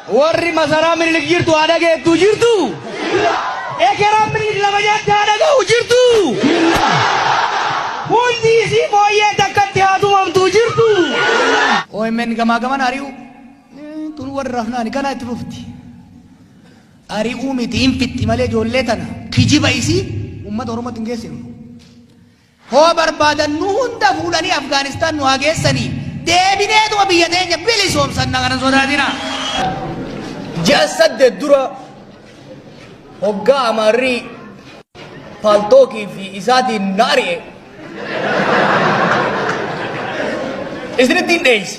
Warri masaraa minilik jirtu haadha geettuu jirtu. Ekeraa minilik lama jaatti haadha ga'u jirtu. Hundi isii fooyyee takkatti haadumamtuu jirtu. OMN gamaa gaman ari'u tun warri rafnaani kana itti fufti. Ari'uu miti hin fitti malee ijoollee tana kijiba isii uummata Oromootti hin geessinu. Hoo barbaadan nu hunda fuudhanii Afgaanistaan nu haa geessanii deebineetuma biyya teenya bilisoomsanna kana sodaatina. Jasad dura hoggaa amarrii paltookii fi isaatiin naari'e isinitti hin dheeyse.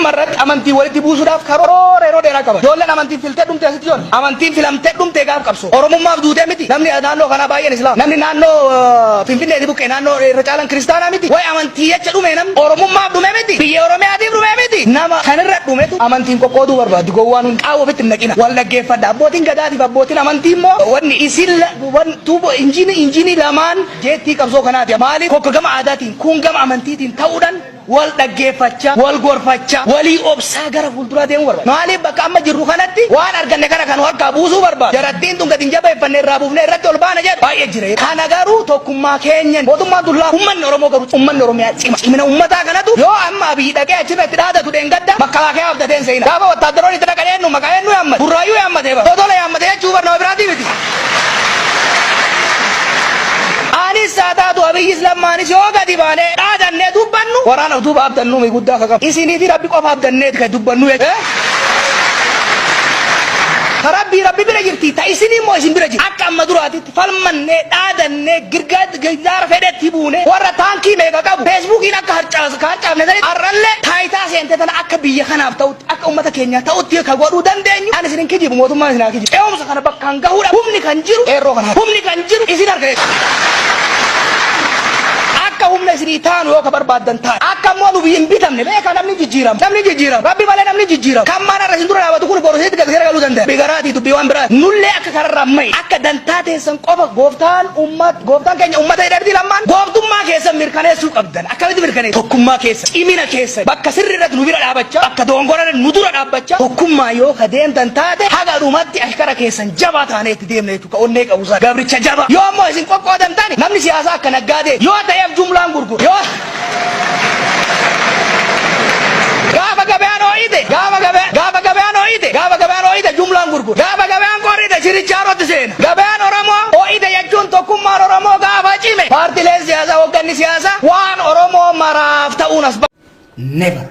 Marratti amantii walitti buusuudhaaf karoora yeroo dheeraa qaba. Ijoolleen amantiin filtee dhumtee asitti jiru. Amantiin filamtee dhumtee gaaf qabso. Oromummaaf duutee miti. Namni naannoo kanaa baay'een Islaam. Namni naannoo Finfinneeti buqqee naannoo irra caalan kiristaanaa miti. Way amantii jecha dhume namni Oromummaaf dhume miti. Biyya Oromiyaatiif dhume miti. Nama kanirra dhumetu amantiin qoqqooduu barbaadu. Gowwaan hin qaawwa ofitti hin naqina. Wal dhaggeeffadha. Abbootiin gadaatiif abbootiin amantii immoo wanni isin tuubo injinii lamaan jeettii qabsoo kanaati. Maaliif kokka gama aadaatiin kun gama amantiitiin ta'uudhaan wal dhaggeeffachaa wal gorfachaa walii obsaa gara fuulduraa deemuu barbaada. Maaliif bakka amma jirru kanatti waan arganne kana kan harkaa buusuu barbaada. Jarattiin tun gadi hin jabeeffanne irraa buufnee irratti ol baana jedhu baay'ee jira. Kana garuu tokkummaa keenyan mootummaan dullaa uummanni Oromoo garuu uummanni Oromiyaa cimina uummataa kanatu yoo amma Abiyyi dhaqee achirra itti dhaadatu dheengadda makkalaakaa abdateen seena. Gaafa wattaaddaroon itti dhaqanii eenyu maqaa eenyu yaammate burraayyuu yaammatee bara totola yaammatee jechuu barnaa biraatii miti. Anis saataatu Abiyyi Islammaanis yoo gadi baanee dhaadannee dubbannu waraana duuba abdannu mi guddaa kakam isinii fi Rabbi qofa abdanneeti kan dubbannu Rabbi bira jirti ta isinii immoo isin bira jirti akka amma duraatitti falmannee dhaadannee girgaara fedhetti buune warra taankii meeqa qabu feesbuukiin akka harcaafne sanii har'allee taayitaa seente tana akka biyya kanaaf ta'utti akka uummata keenyaa ta'utti ka godhuu dandeenyu ani isin kijibu mootummaan isin haa kijibu eewumsa kana bakkaan gahuudha humni kan jiru eerroo kana humni kan jiru isin argate akka humna isinii taanu yoo ka barbaaddan ta'a akka immoo nu biyyin bitamne beeka namni jijjiiramu Rabbi malee namni jijjiiramu kan maan irra isin dura dhaabatu kun borosiitti gagseera galuu danda'a bigaraatii dubbii waan biraa nullee akka kararraa mayi akka dantaa teessan qofa gooftaan keenya ummata hidhabdii lammaan gooftummaa keessan mirkaneessuu qabdan akkamitti mirkaneessu tokkummaa keessa cimina keessa bakka sirri irratti nu bira dhaabachaa bakka dogongora nu dura dhaabachaa tokkummaa yoo ka deemtan taate haga dhumatti ashkara keessan jabaa taanee itti deemne jechuudha ka onnee qabuusaa gabricha jabaa yoo immoo isin qoqqoodan taane namni siyaasaa akka naggaadee yoo ta'eef jumlaan gurguru yoo gaafa gabaan ooyite jumlaan gurguru gaafa gabaan qorrite chirichaarotti seena gabaan Oromoo ooyite jechuun tokkummaan Oromoo gaafa cime paartileen siyaasaa hoogganni siyaasaa waan Oromoo maraaf ta'uun as never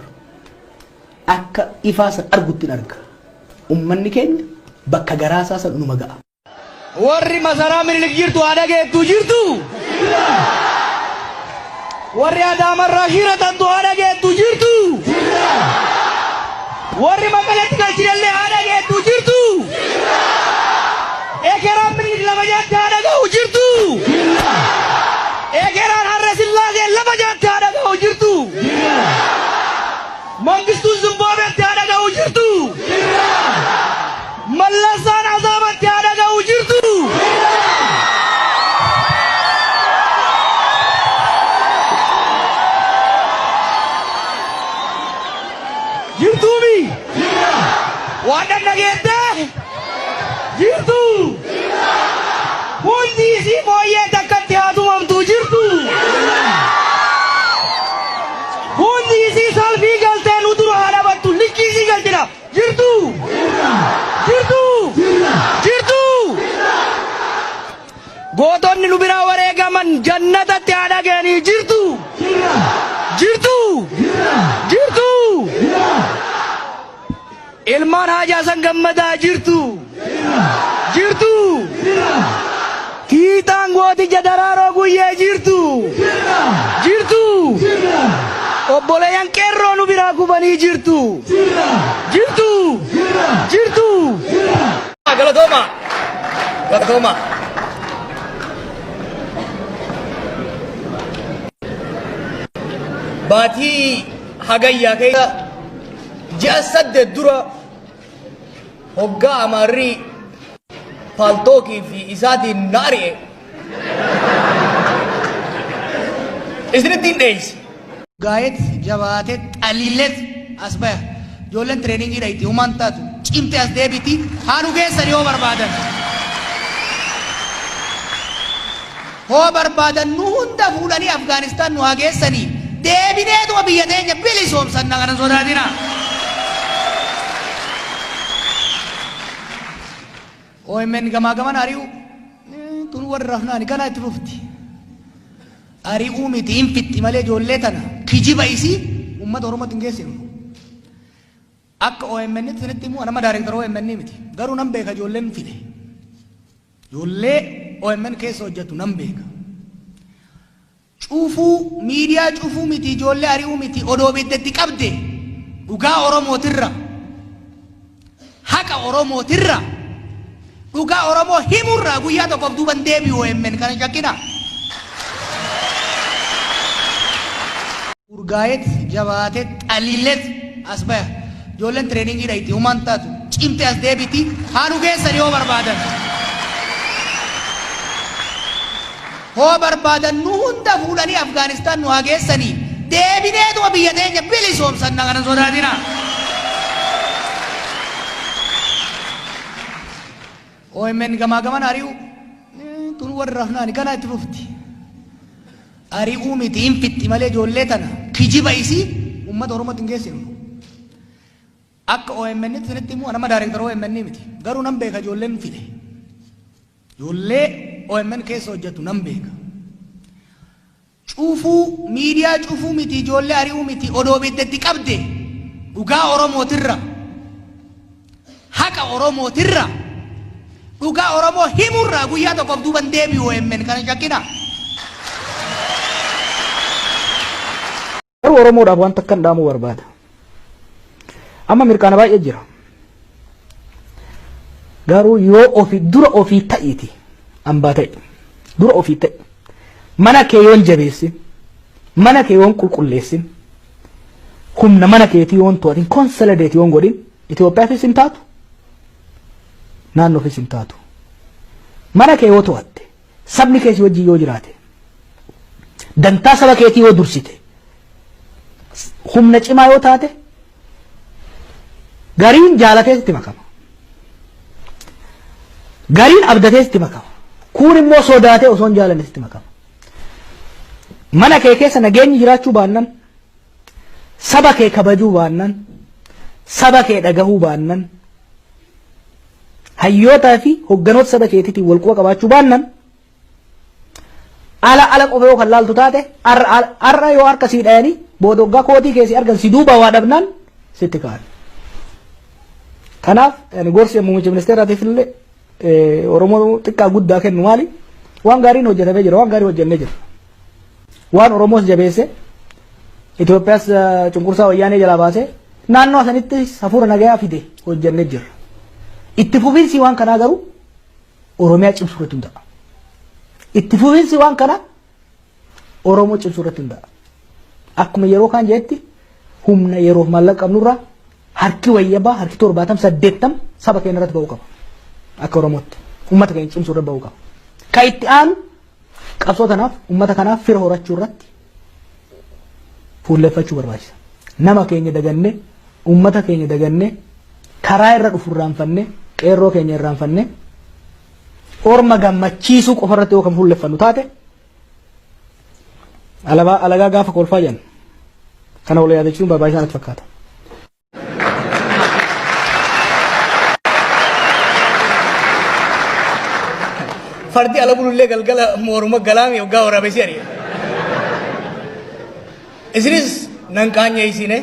akka ifaasan arguttiin arga ummanni keenya bakka garaasaa san numa ga'a. Warri masaraa minilik jirtu haadha geettuu jirtu. Warri Adaamarraa shiratantu haadha geettuu jirtu. Warri Maqaleetti galchinallee haadha geettuu jirtu. Ekeraan minilik lama jaatti haadha ga'u jirtu. Ekeraan Harre Sillaasee lama jaatti haadha ga'u jirtu. Mangistuu Zimbaabeetti haadha ga'u jirtu. Mallasaan Azaabatti haadha ga'u jirtu. Jirtuumi waan dhageette jirtu hundi isii fooyyee takkatti haadumamtuu jirtu hundi isii salfii galtee nu dura haa dhabattu likkii isii galchina jirtu gootonni nu biraa wareegaman jannatatti haa dhageenii jirtu. Ilmaan Haajaa san gammadaa jirtu. Kiitaan gooticha daraaroo guyyee jirtu. Obboleeyyan qeerroo nu biraa gubanii jirtu. Galatooma. Baatii hagayyaa keessa jasad dura hoggaa amarrii paltookii fi isaatiin naari'e isinitti hin dheeyse. Gaayet jabaatee xaliileet as baya ijoolleen tireeningii dhayti humaan taatu cimte as deebiti haa nu geessani yoo barbaadan. Hoo barbaadan nu hunda fuudhanii Afgaanistaan nu haa geessanii deebineetuma biyya teenya bilisoomsanna kana sodaatina. OMN gamaa gaman ari'u tun warra rafnaani kana itti dhufti. Ari'uu miti hin fixxi malee ijoollee tana kijiba isii uummata Oromootti hin geessinu. Akka OMN sinitti immoo nama daayirektara OMN miti garuu nan beeka ijoolleen fide. Ijoollee OMN keessa hojjetu nan beeka. Cuufuu miidiyaa cuufuu miti ijoollee ari'uu miti odoo biddeetti qabde dhugaa Oromootirra haqa Oromootirra dhugaa Oromoo himurraa guyyaa tokkoof duuban deebi'u OMN kana shakkina. Urgaa'eet jabaateet xaliileet as baya ijoolleen tireeningiidha itti humaan taatu cimte as deebiti haa nu geessani yoo barbaadan. Hoo barbaadan nu hunda fuudhanii Afgaanistaan nu haa geessanii deebineetuma biyya teenya bilisoomsanna kana sodaatina. OMN gamaa gaman ari'u tun warra rafnaani kana itti dhufti. Ari'uu miti hin fixxi malee ijoollee tana kijiba isii uummata Oromootti hin geessinu. Akka OMN sinitti immoo nama daayirektara OMN miti garuu nan beeka ijoolleen fide. Ijoollee OMN keessa hojjetu nan beeka. Cuufuu miidiyaa cuufuu miti ijoollee ari'uu miti odoo biddeetti qabde dhugaa Oromootirra haqa Oromootirra dhugaa Oromoo himurraa guyyaa tokkoof duuban deebi'u OMN kana shakkina. Garuu Oromoodhaaf wanta akkan dhaamuu barbaada. Amma mirkaana baay'ee jira. Garuu yoo ofii dura ofii ta'iiti hambaa ta'e dura ofii ta'e mana kee yoon jabeessin mana kee yoon qulqulleessin humna mana keetii yoon to'atin konsolideet yoon godhin Itoophiyaafis hin taatu naannoofis hin taatu. Mana kee yoo to'atte sabni keessi wajjin yoo jiraate dantaa saba keetii yoo dursite humna cimaa yoo taate gariin jaalatee sitti makama. Gariin abdatee sitti makama. Kuun immoo sodaatee osoo hin jaalanne sitti makama. Mana kee keessa nageenyi jiraachuu baannan saba kee kabajuu baannan saba kee dhagahuu baannan hayyootaa fi hogganoota saba keetiitiin wal quba qabaachuu baannan ala qofa yoo kan laaltu taate arra yoo harka sii dhayanii boodoggaa kootii keessi argan si duuba waa dhabnaan sitti ka'an. Kanaaf gorsi muummicha ministeeraatiif illee Oromoo xiqqaa guddaa kennu maali? Waan gaariin hojjetamee jira, waan gaarii hojjennee jira. Waan Oromoos jabeesse Itoophiyaas cunqursaa wayyaanee jalaa baasee naannoo sanitti hafuura nagayaa fide hojjennee jira. Itti fufiinsi waan kanaa garuu Oromiyaa cimsuu irratti hunda'a. Itti fufiinsi waan kanaa Oromoo cimsuu irratti hunda'a. Akkuma yeroo kaan jeetti humna yeroo maallaqa qabnurraa harki wayyabaa harki 70-80 saba keenya irratti ba'uu qaba. Akka Oromootti uummata keenya cimsuu irratti ba'uu qaba. Ka itti aanu qabsoo tanaaf uummata kanaaf fira horachuu irratti fuulleffachuu barbaachisa. Nama keenya dagannee uummata keenya dagannee karaa irra dhufu irraanfannee qeerroo keenya irraanfannee orma gammachiisuu qofa irratti yoo kan fuulleffannu taate alagaa gaafa kolfaa jenna. Kana wal yaadachuun barbaachisaa natti fakkaata. Fardi ala bulullee galgala mooruma galaami yoggaa waraabessi ari'a. Isinis nan qaanya isine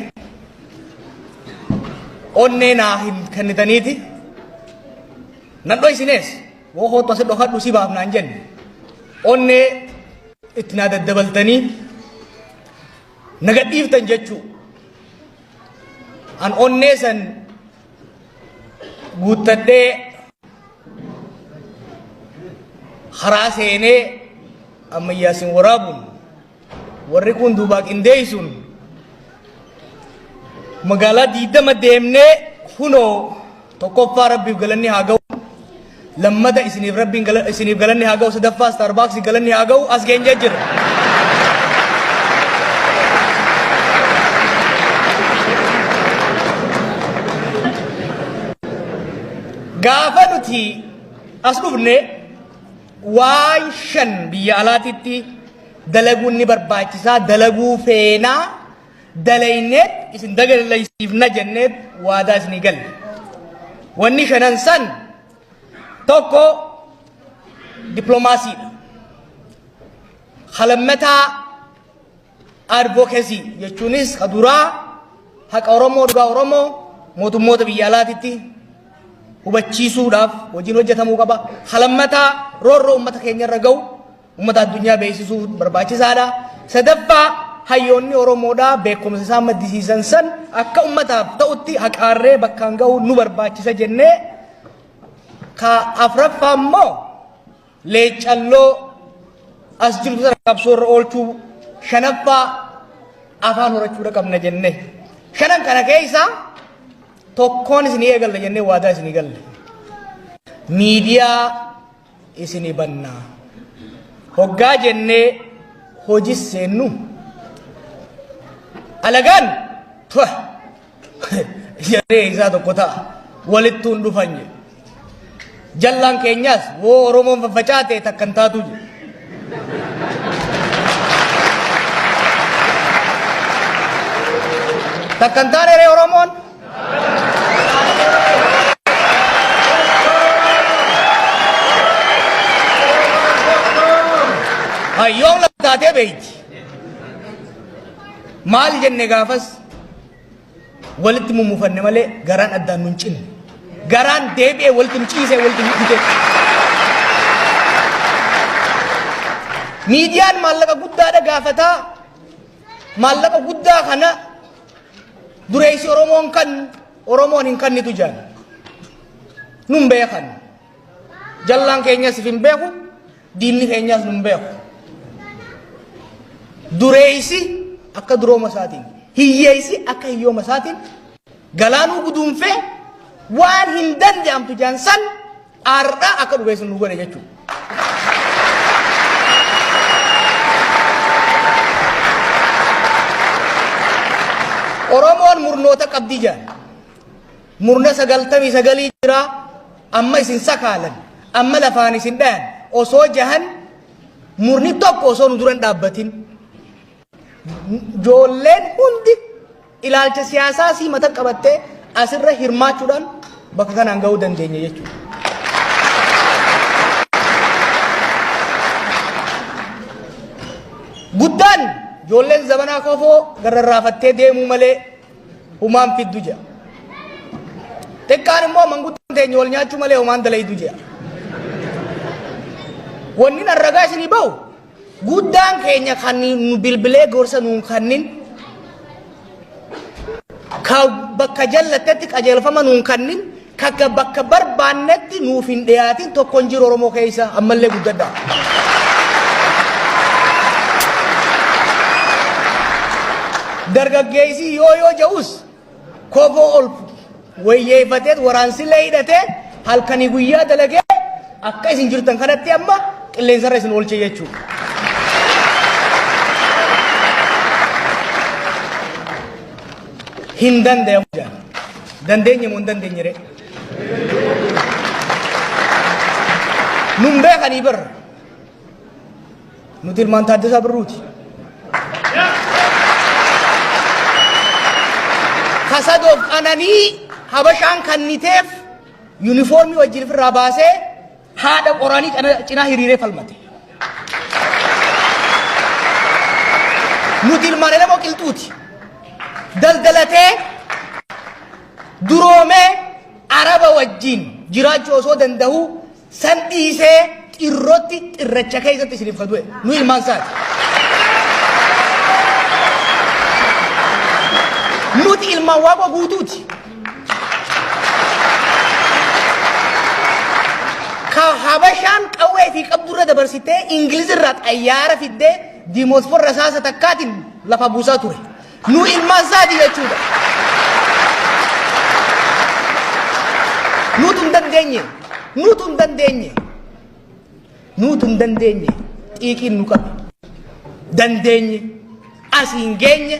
onnee naa hin kennitaniiti nan dho isinees woo hoottu asi dhokadhu si baaf naan jenne onnee itti naa daddabaltanii na gadhiiftan jechuu an onnee san guuttadhee karaa seenee ammayyaasin waraabuun warri kun duubaa qindeessuun magaalaa 20 deemnee hunoo tokkoffaa rabbiif galanni haa ga'u lammata isiniif galanni haa ga'u sadaffaa Starbucks galanni haa ga'u as geenyee jira. gaafa nuti as dhufne waan shan biyya alaatitti dalaguun ni barbaachisaa dalaguu feenaa dalayneet isin dagalaysiifna jenneet waadaa isinii galle wanni shanan san tokko diplomaasiidha halammataa advocacy jechuunis kaduraa haqa Oromoo dhugaa Oromoo mootummoota biyya alaatitti hubachiisuudhaaf hojiin hojjetamuu qaba. Halammataa roorroo uummata keenya irra ga'u uummata addunyaa beeksisuu barbaachisaadha. Sadaffaa hayyoonni Oromoodhaa beekumsa isaan maddisiisan san akka uummataaf ta'utti haqaarree bakkaan ga'u nu barbaachisa jennee ka afraffaa immoo leecalloo as jiru sana qabsoo irra oolchuu shanaffaa afaan horachuudha qabna jenne shanan kana keessa tokkoon isinii eegalla jennee waadaa isinii galle miidiyaa isinii bannaa hoggaa jennee hojii seennu alagaan jedhee isaa tokko ta'a walittuun dhufanye jallaan keenyaas woo Oromoon faffacaate takkan taatu jedhe takkan taane ree Oromoon hayyoon la taatee beeyti maal jenne gaafas walitti mummufanne malee garaan addaan nun cinne garaan deebi'ee walitti ciisee walitti hidhite miidiyaan maallaqa guddaadha gaafataa maallaqa guddaa kana dureessi Oromoon hin kannitu jaan nun beekan jallaan keenyas hin beeku diinni keenyas nun beeku dureessi akka durooma isaatiin hiyyeessi akka hiyyooma isaatiin galaanuu guduunfee waan hin danda'amtu jaan san aarraa akka dhugeessu nu godhe jechuudha. Oromoon murnoota qabdi jaan murna 99 jira amma isin sakaalan amma lafaan isin dhayan osoo jahan murni tokko osoo nu duran dhaabbatin joolleen hundi ilaalcha siyaasaa sii mata qabattee asirra hirmaachuudhaan bakka kanaan ga'uu dandeenya jechuudha. Guddaan joolleen zamanaa kofoo gararraafattee deemuu malee humaan fiddu jira. Xiqqaan immoo manguddaan teenya wal nyaachuu malee humaan dalaydu jira. Wanni narragaa isinii bahu guddaan keenya kan nu bilbilee gorsa nuun kannin ka bakka jallattetti qajeelfama nuun kannin ka bakka barbaannetti nuuf hin dhiyaatin tokkon jiru Oromoo keessa ammallee guddadha. Dargaggeessi yoo ja'us kofoo ol wayyeeffateet waraansillee hidhatee halkanii guyyaa dalagee akka isin jirtan kanatti amma qilleensarra isin oolche jechuudha. Hin danda'amu jaan dandeenye moo hin dandeenye ree nun beekanii barra nuti ilmaan Taaddasaa Birruuti. Kasadoof ananii habashaan kanniteef yuunifoormii wajjin ofirraa baasee haadha qoranii cinaa hiriiree falmate. Nuti ilmaan elemoo qilxuuti. Daldalatee duroomee araba wajjin jiraachuu osoo danda'u san dhiisee xirrootti xirracha keessatti isiniif kadu'e nu ilmaan isaati. Nuti ilmaan waaqa guutuuti. Ka habashaan qawwee fi qabdurra dabarsitee Ingilizirraa xayyaara fiddee diimoosforra saasa takkaatiin lafa buusaa ture. Nu ilmaan isaati jechuudha. Nutu hin dandeenye xiiqiin nu qabe dandeenye asiin geenye